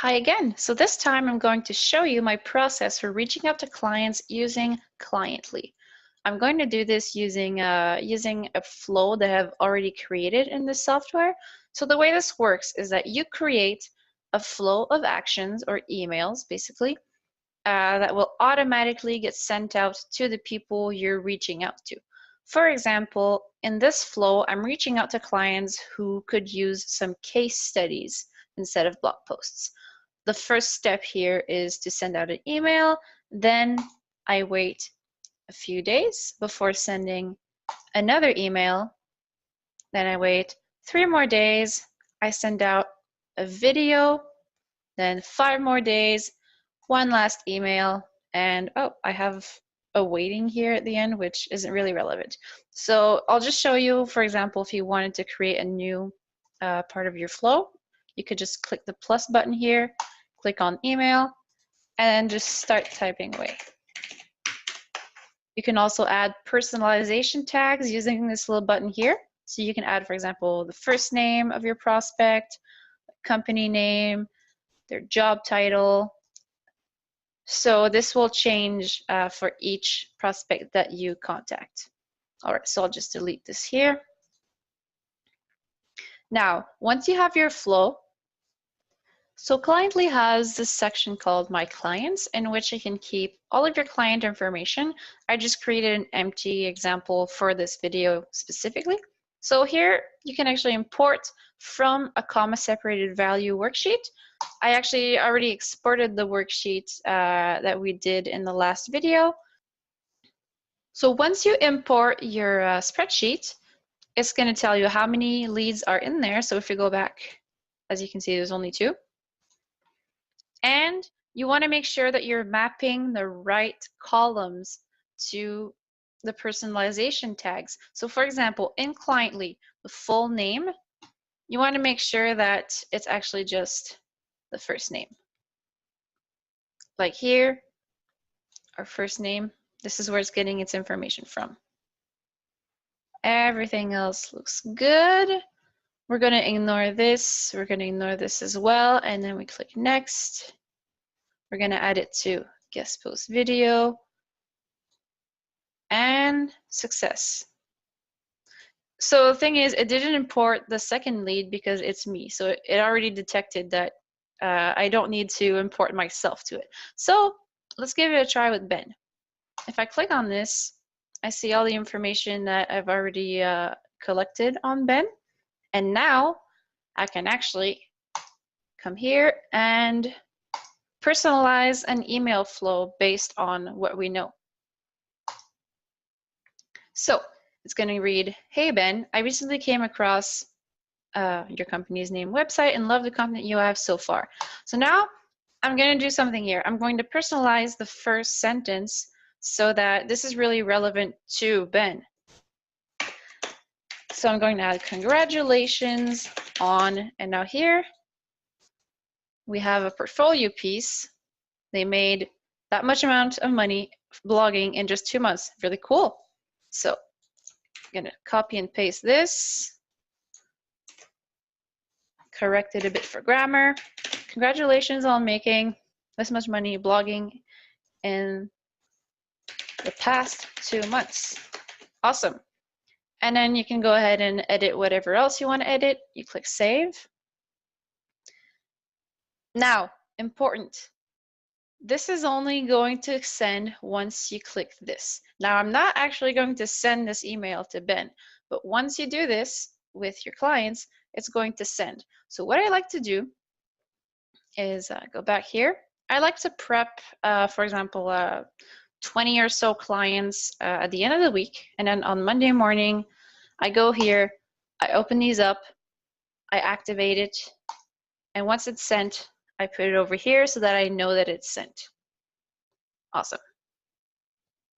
Hi again. So this time I'm going to show you my process for reaching out to clients using Cliently. I'm going to do this using a flow that I've already created in this software. So the way this works is that you create a flow of actions or emails, basically, that will automatically get sent out to the people you're reaching out to. For example, in this flow, I'm reaching out to clients who could use some case studies instead of blog posts. The first step here is to send out an email. Then I wait a few days before sending another email. Then I wait 3 more days. I send out a video. Then 5 more days, one last email. And oh, I have a waiting here at the end, which isn't really relevant. So I'll just show you, for example, if you wanted to create a new part of your flow, you could just click the plus button here, click on email, and just start typing away. You can also add personalization tags using this little button here. So you can add, for example, the first name of your prospect, company name, their job title. So this will change for each prospect that you contact. All right, so I'll just delete this here. Now, once you have your flow, so Cliently has this section called My Clients, in which you can keep all of your client information. I just created an empty example for this video specifically. So here you can actually import from a comma separated value worksheet. I actually already exported the worksheet that we did in the last video. So once you import your spreadsheet, it's going to tell you how many leads are in there. So if you go back, as you can see, there's only 2. And you want to make sure that you're mapping the right columns to the personalization tags. So for example, in Cliently, the full name, you want to make sure that it's actually just the first name. Like here, our first name, this is where it's getting its information from. Everything else looks good. We're going to ignore this. We're going to ignore this as well. And then we click next. We're going to add it to guest post video. And success. So the thing is, it didn't import the second lead because it's me. So it already detected that I don't need to import myself to it. So let's give it a try with Ben. If I click on this, I see all the information that I've already collected on Ben. And now I can actually come here and personalize an email flow based on what we know. So it's going to read, "Hey Ben, I recently came across your company's name website and love the content you have so far." So now I'm going to do something here. I'm going to personalize the first sentence so that this is really relevant to Ben. So I'm going to add congratulations on, and now here we have a portfolio piece. They made that much amount of money blogging in just 2 months. Really cool. So I'm going to copy and paste this. Correct it a bit for grammar. Congratulations on making this much money blogging in the past 2 months. Awesome. And then you can go ahead and edit whatever else you want to edit. You click save. Now, important. This is only going to send once you click this. Now, I'm not actually going to send this email to Ben, but once you do this with your clients, it's going to send. So what I like to do is go back here. I like to prep, for example, 20 or so clients at the end of the week. And then on Monday morning, I go here, I open these up, I activate it. And once it's sent, I put it over here so that I know that it's sent. Awesome.